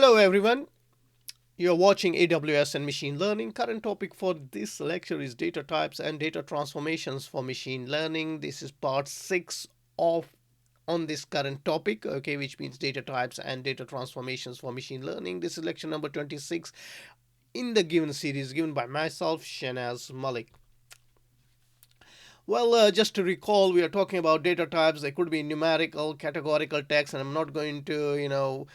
Hello everyone, you're watching AWS and Machine Learning. Current topic for this lecture is data types and data transformations for machine learning. This is part 6 of on this current topic, okay, which means data types and data transformations for machine learning. This is lecture number 26 in the given series given by myself, Shanaz Malik. Well, just to recall, we are talking about data types. They could be numerical, categorical text, and I'm not going to,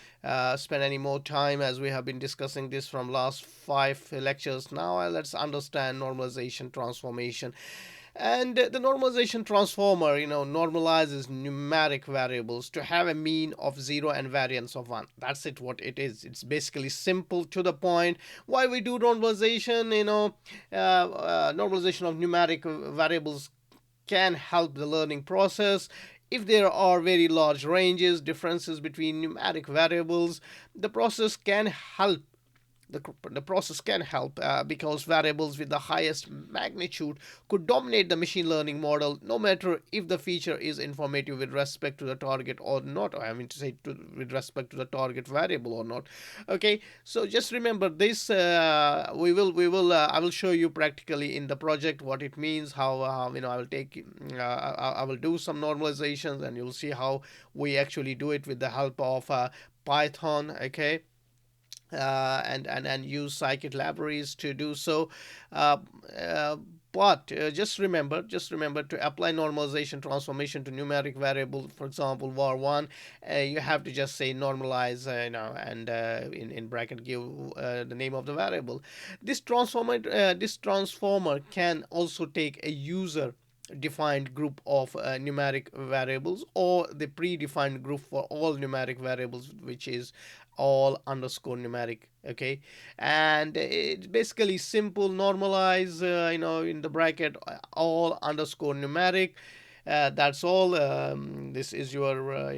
spend any more time as we have been discussing this from last 5 lectures. Now, let's understand normalization transformation. And the normalization transformer, normalizes numeric variables to have a mean of 0 and variance of 1. That's it, what it is. It's basically simple to the point. Why we do normalization, normalization of numeric variables can help the learning process. If there are very large ranges, differences between numeric variables, the process can help the process can help because variables with the highest magnitude could dominate the machine learning model, no matter if the feature is informative with respect to the target or not. I mean to say with respect to the target variable or not. Okay, so just remember this. I will show you practically in the project what it means. How I will take I will do some normalizations, and you'll see how we actually do it with the help of Python. Okay, and use scikit libraries to do so. Uh, uh, but just remember to apply normalization transformation to numeric variable. For example, var1, you have to just say normalize, and in bracket give the name of the variable. This transformer can also take a user defined group of numeric variables, or the predefined group for all numeric variables, which is all underscore numeric. Okay, and it's basically simple. Normalize, in the bracket, all underscore numeric. That's all. This is your,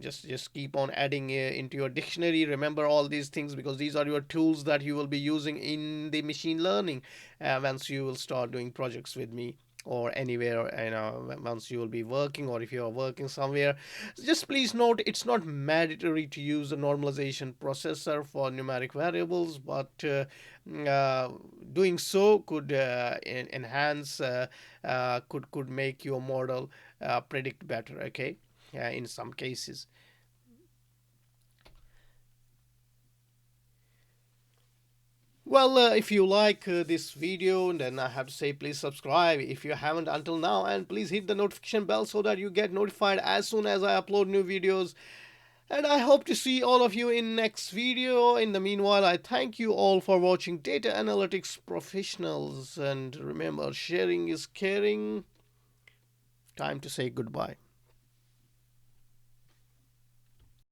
just keep on adding into your dictionary. Remember all these things, because these are your tools that you will be using in the machine learning once you will start doing projects with me, or anywhere, once you will be working, or if you are working somewhere. Just please note, it's not mandatory to use a normalization processor for numeric variables, but doing so could enhance, could make your model predict better. Okay, in some cases. Well, if you like this video, then I have to say please subscribe if you haven't until now, and please hit the notification bell so that you get notified as soon as I upload new videos. And I hope to see all of you in next video. In the meanwhile, I thank you all for watching Data Analytics Professionals, and remember, sharing is caring. Time to say goodbye.